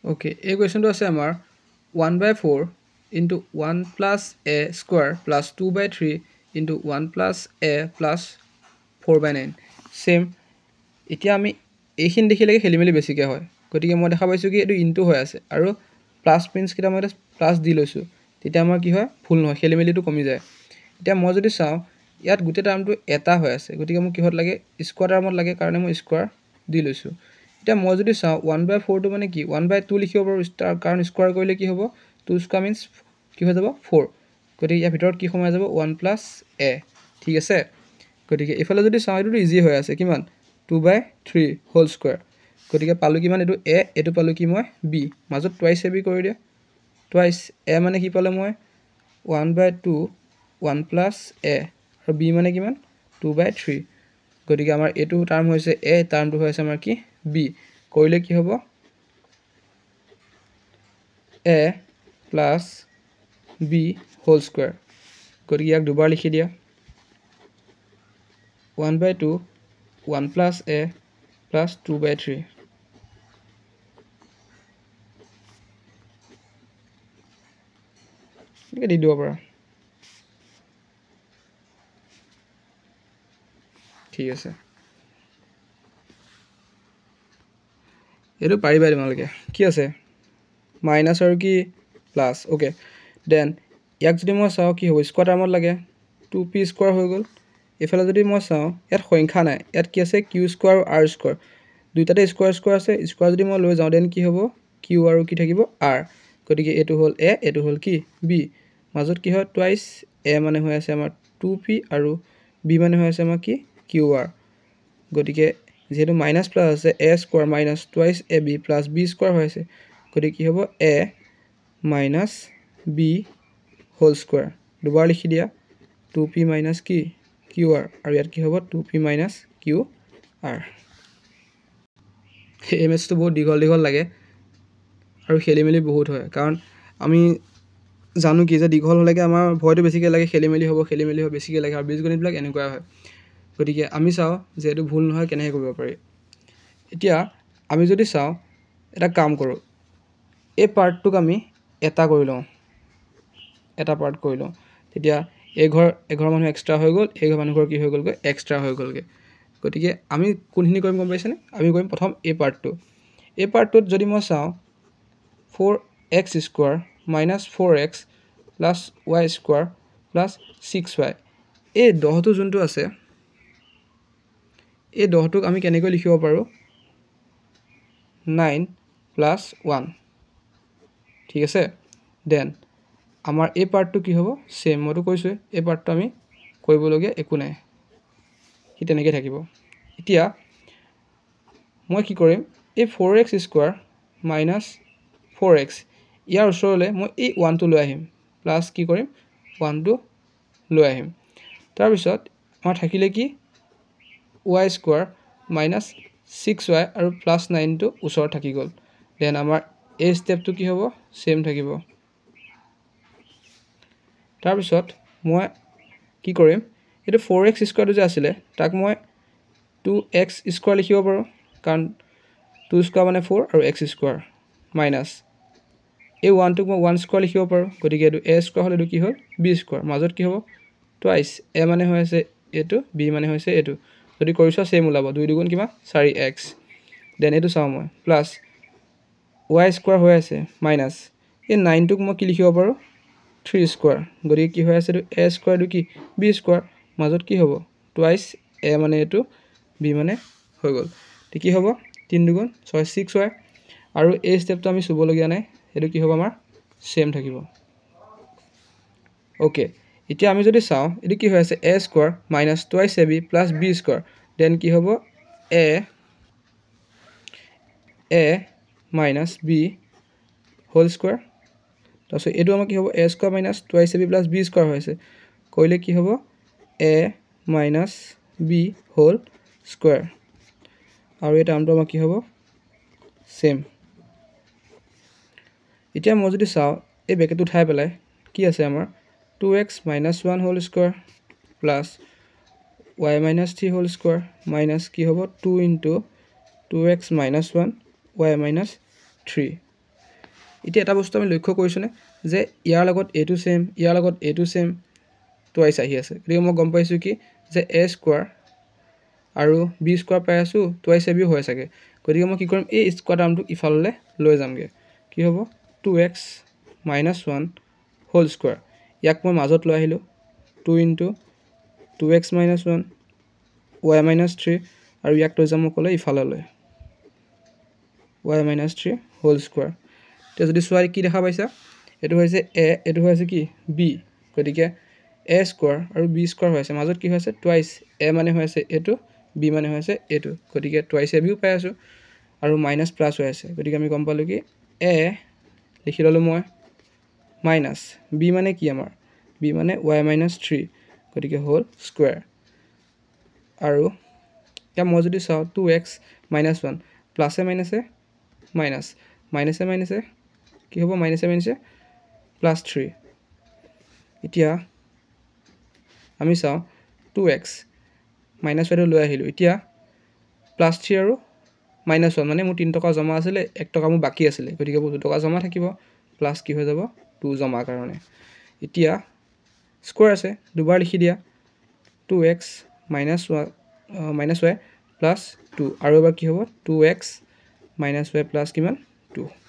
Okay, এই কুৱেশ্যনটো আছে আমাৰ 1/4 into 1 plus A square plus 2/3 into 1 plus A plus 4/9 same. এতিয়া আমি এইখিনি দেখিলেকে খেলি মেলি বেছিকৈ হয়, গতিকে মই দেখা পাইছোঁ কি এইটো ইনটু হৈ আছে আৰু প্লাছ প্ৰিন্সকেইটা মই প্লাছ দি লৈছোঁ, তেতিয়া আমাৰ কি হয় ভুল নহয়, খেলি মেলিটো কমি যায়। এতিয়া মই যদি চাওঁ ইয়াত গোটেই টাৰ্মটো এটা হৈ আছে, গতিকে মোক কিহত লাগে স্কুৱাৰ টাৰ্মত লাগে কাৰণে মই স্কুৱাৰ দি লৈছোঁ। এতিয়া মই যদি চাওঁ 1/4টো মানে কি 1/2 লিখিব পাৰোঁ কাৰণ স্কুৱাৰ কৰিলে কি হ'ব 2 স্কুৱাৰ মিনছ কি হৈ যাব 4, গতিকে ইয়াৰ ভিতৰত কি সোমাই যাব 1 প্লাছ এ। ঠিক আছে, গতিকে এইফালে যদি চাওঁ এইটোতো ইজি হৈ আছে, কিমান 2/3 হোল স্কুৱাৰ, গতিকে পালোঁ কিমান এইটো এ, এইটো পালোঁ কি মই বি, মাজত টুৱাইছ এ বি কৰি দিয়া। টুৱাইছ এ মানে কি পালোঁ মই 1/2 1 প্লাছ এ আৰু বি মানে কিমান 2/3, গতিকে আমাৰ এইটো টাৰ্ম হৈছে এ, টাৰ্মটো হৈ আছে আমাৰ কি বি, কৰিলে কি হ'ব A plus B whole square, গতিকে ইয়াক দুবাৰ লিখি দিয়া 1/2 1 প্লাছ এ প্লাছ 2/3। দি দিব পাৰা। ঠিক আছে, এইটো পাৰিবা তোমালোকে। কি আছে মাইনাছ আৰু কি প্লাছ, অ'কে দেন ইয়াক যদি মই চাওঁ কি হ'ব স্কুৱাৰ টাৰ্মত লাগে 2p স্কুৱাৰ হৈ গ'ল। এইফালে যদি মই চাওঁ ইয়াত সংখ্যা নাই, ইয়াত কি আছে কিউ স্কুৱাৰ আৰু আৰ স্কুৱাৰ, দুইটাতে স্কুৱাৰ স্কুৱাৰ আছে, স্কুৱাৰ যদি মই লৈ যাওঁ দেন কি হ'ব কিউ আৰু কি থাকিব আৰ, গতিকে এইটো হ'ল এ, এইটো হ'ল কি বি, মাজত কি হয় টুৱাইছ এ মানে হৈ আছে আমাৰ 2p আৰু বি মানে হৈ আছে আমাৰ কি কিউ আৰ, গতিকে যিহেতু মাইনাছ প্লাছ আছে A square minus twice A B plus B square হৈ আছে, গতিকে কি হ'ব A minus B whole square, দুবাৰ লিখি দিয়া 2p মাইনাছ কি কিউ আৰ, আৰু ইয়াত কি হ'ব 2p মাইনাছ কিউ আৰ। এই মেথছটো বহুত দীঘল দীঘল লাগে আৰু খেলি মেলি বহুত হয়, কাৰণ আমি জানো কি যে দীঘল হ'লেকে আমাৰ ভয়টো বেছিকৈ লাগে, খেলি মেলি হ'ব বেছিকৈ লাগে, আৰু বীজগণিতবিলাক এনেকুৱা হয়। গতিকে আমি চাওঁ যে এইটো ভুল নহয় কেনেকৈ কৰিব পাৰি। এতিয়া আমি যদি চাওঁ এটা কাম কৰোঁ, এই পাৰ্টটোক আমি এটা কৰি লওঁ, এটা পাৰ্ট কৰি লওঁ, তেতিয়া এঘৰ মানুহ এক্সট্ৰা হৈ গ'ল, এইঘৰ মানুহঘৰ কি হৈ গ'লগৈ এক্সট্ৰা হৈ গ'লগৈ। গতিকে আমি কোনখিনি কৰিম গম পাইছেনে, আমি কৰিম প্ৰথম এই পাৰ্টটো। এই পাৰ্টটোত যদি মই চাওঁ 4x square minus 4x plus Y square plus 6y, এই 10টো যোনটো আছে এই 10টোক আমি কেনেকৈ লিখিব পাৰোঁ 9 প্লাছ 1। ঠিক আছে, দেন আমাৰ এই পাৰ্টটো কি হ'ব ছেম, মইতো কৈছোঁৱে এই পাৰ্টটো আমি কৰিবলগীয়া একো নাই, সি তেনেকৈ থাকিব। এতিয়া মই কি কৰিম এই 4x স্কুৱাৰ মাইনাছ 4x ইয়াৰ ওচৰলৈ মই এই 1টো লৈ আহিম, প্লাছ কি কৰিম 1টো লৈ আহিম, তাৰপিছত আমাৰ থাকিলে কি ৱাই স্কুৱাৰ মাইনাছ 6y আৰু প্লাছ 9টো ওচৰত থাকি গ'ল, দেন আমাৰ এই ষ্টেপটো কি হ'ব ছেম থাকিব। তাৰপিছত মই কি কৰিম এইটো 4x স্কুৱাৰটো যে আছিলে তাক মই 2x স্কুৱাৰ লিখিব পাৰোঁ, কাৰণ 2 স্কুৱাৰ মানে 4 আৰু x স্কুৱাৰ মাইনাছ এই 1টোক মই 1 স্কুৱাৰ লিখিব পাৰোঁ, গতিকে এইটো এ স্কুৱাৰ হ'ল, এইটো কি হ'ল বি স্কুৱাৰ, মাজত কি হ'ব টুৱাইছ এ মানে হৈ আছে এইটো, বি মানে হৈছে এইটো, যদি কৰি চোৱা ছেম ওলাব, 2 2 কিমান 4x, দেন এইটো চাওঁ মই প্লাছ ৱাই স্কুৱাৰ হৈ আছে মাইনাছ এই 9টোক মই কি লিখিব পাৰোঁ 3 স্কুৱাৰ, গতিকে কি হৈ আছে এইটো এ স্কুৱাৰ, এইটো কি বি স্কুৱাৰ, মাজত কি হ'ব টুৱাইছ এ মানে এইটো বি মানে হৈ গ'ল, ঠিক কি হ'ব 3 2 6 6y, আৰু এই ষ্টেপটো আমি চুবলগীয়া নাই, সেইটো কি হ'ব আমাৰ ছেম থাকিব। অ'কে, এতিয়া আমি যদি চাওঁ এইটো কি হৈ আছে A square minus twice A B plus B square, then কি হ'ব A minus B whole square, তাৰপিছত এইটো আমাৰ কি হ'ব A square minus twice A B plus B square হৈ আছে, কৰিলে কি হ'ব A minus B whole square, আৰু এই টাৰ্মটো আমাৰ কি হ'ব ছেম। এতিয়া মই যদি চাওঁ এই বেকেটটো উঠাই পেলাই কি আছে আমাৰ 2x minus 1 whole square plus y minus 3 whole square minus কি হ'ব 2 into 2x minus 1 y minus 3, এতিয়া এটা বস্তু আমি লক্ষ্য কৰিছোনে যে ইয়াৰ লগত এটো সেম ইয়াৰ লগত এটো সেম টুৱাইস আহি আছে গতিকে মই গম পাইছো কি যে a স্কয়াৰ আৰু b স্কয়াৰ পাই আছো টুৱাইস ab হৈ আছে গতিকে মই কি কৰিম এই স্কয়াৰ টাৰ্মটো ইফাললে লৈ যামগে কি হ'ব 2x - 1 হোল স্কয়াৰ ইয়াক মই মাজত লৈ আহিলো 2 * 2x - 1 y - 3 আৰু ইয়াক লৈ যাম কলে ইফাললৈ y - 3 হোল স্কয়াৰ তে যদি সোৱাই কি দেখা পাইছা এটো হৈছে a এটো হৈছে কি b গতিকে a স্কয়াৰ আৰু b স্কয়াৰ হৈছে মাজত কি হৈছে টুৱাইস a মানে হৈছে এটো b মানে হৈছে এটো গতিকে টুৱাইস ab পাই আছো আৰু মাইনাস প্লাস হৈ আছে গতিকে আমি গম পালো কি a লিখি ললো মই মাইনাস b মানে কি আমাৰ b মানে y - 3 গতিকে হোল স্কয়াৰ আৰু এতিয়া মই যদি চাও 2x - 1 প্লাসে মাইনাসে মাইনাস মাইনাসে মাইনাসে কি হ'ব মাইনাসে মাইনাসে প্লাস 3 এতিয়া আমি চাও 2x মাইনাস 1 লৈ আহিলো এতিয়া প্লাস 3 আৰু মাইনাস 1 মানে মোৰ 3 টকা জমা আছিল 1 টকা মোৰ বাকি আছিল গতিকে 2 টকা জমা থাকিব প্লাস কি হৈ যাব 2 জমা কাৰণে এতিয়া স্কয়াৰ আছে দুবাৰ লিখি দিয়া 2x - 1 y plus 2 আৰু এবাৰ কি হ'ব 2x - y plus কিমান 2